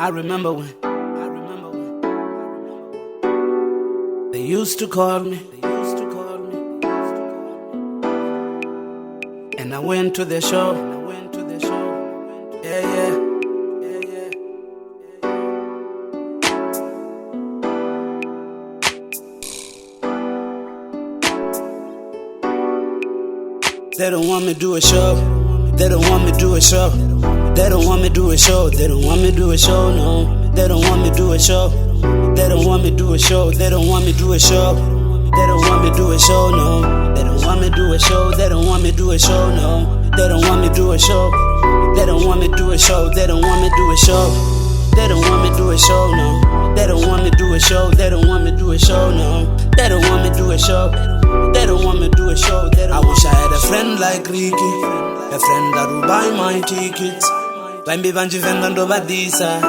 I remember when they used to call me, and I went to their show. Yeah, yeah. They don't want me do a show. They don't want me do a show. They don't want me do a show. They don't want me do a show. No. They don't want me do a show. They don't want me do a show. They don't want me do a show. They don't want me do a show. No. They don't want me do a show. They don't want me do a show. No. They don't want me do a show. They don't want me do a show. They don't want me do a show. They don't want me do a show. No. They don't want me do a show. They don't want me do a show. No. They don't want me do a show. They don't want me do a show. I wish I had a friend like Ricky, a friend that would buy my tickets. Vambi vanjivenda ndovadisa,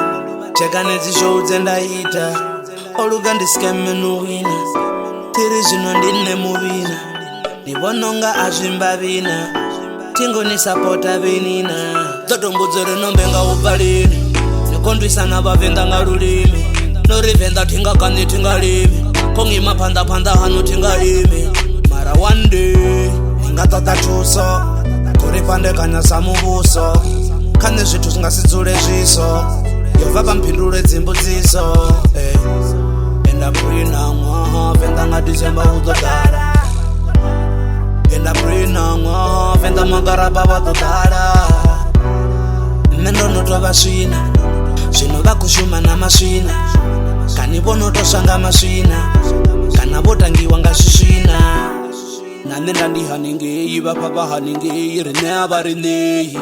cheka nezi shows endaita. Oluga ndiskeme nuwina, tiri zvino ndine muvina. Ndivononga azvimba vina, tingo nisapota vinina. Dzotombudzore nombenga upalini, nekondwisana vavenda ngarulimi. Norivenda tingakani tingalimi, kongima panda panda hanu tingalimi. Mara one day ningatata chuso kuripande kanya samubuso kane zvithu zvingasidzule zviso yova pampindule dzimbudziso enda brina mwa venda ngati zemba udodara enda brina mwa venda magara baba dodara nendo notova swina zvino vakushuma namasvina kani vonotosvanga masvina kana votangiwa ngasvisvina nane ndandihaningei vapapa haningei rine avarinei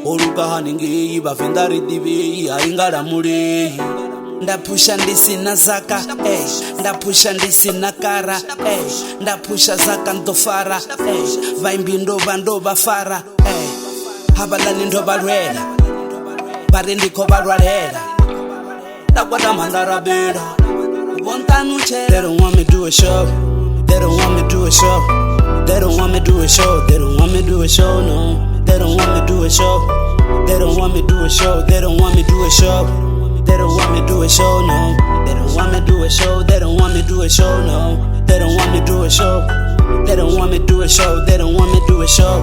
oluka haningei vavhenda ridivei haringaramurei ndapusha ndisina zaka ndapusha ndisina kara ndapusha zaka ndofara vaimbi ndova ndovafara havalani ndovalwela vari ndiko valwalera ndakwata mhandarabera vontanuche. They don't want me do a show. They don't want me do a show. They don't want me do a show. They don't want me do a show. No. They don't want me do a show. They don't want me do a show. They don't want me do a show. They don't want me do a show. No. They don't want me do a show. They don't want me do a show. No. They don't want me do a show. They don't want me do a show. They don't want me do a show.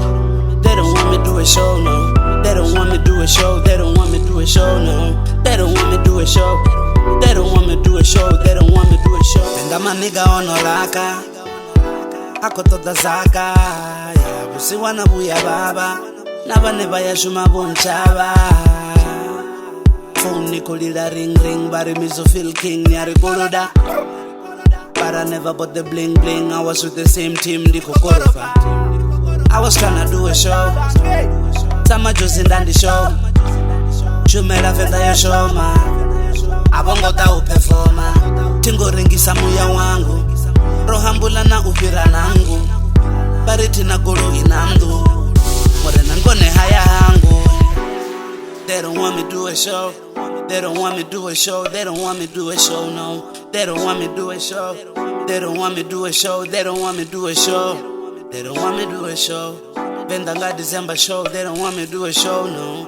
They don't want me do a show. No. They don't want me do a show. They don't want me do a show. No. They don't want me do a show. They don't want me do a show. They don't want me do a show. And I'm a nigga on Oraka. Akotoda zaka ya busiwana buya baba nabane bayashuma bonchaba phone nikolila ring ring bari mizo feel king nyari koroda but I never bought the bling bling. I was with the same team ndikokorofa. I was tryna do a show sama jozi ndandi show chumela venda ya shoma abongota uperforma tingoringisa muya wangu rohambula na uvira nangu bariti na golo inangu morena ngone haya hangu. They don't want me do a show. They don't want me do a show. They don't want me do a show. No. They don't want me do a show. They don't want me do a show. They don't want me do a show. They don't want me do a show. Venda nga December show. They don't want me do a show. No.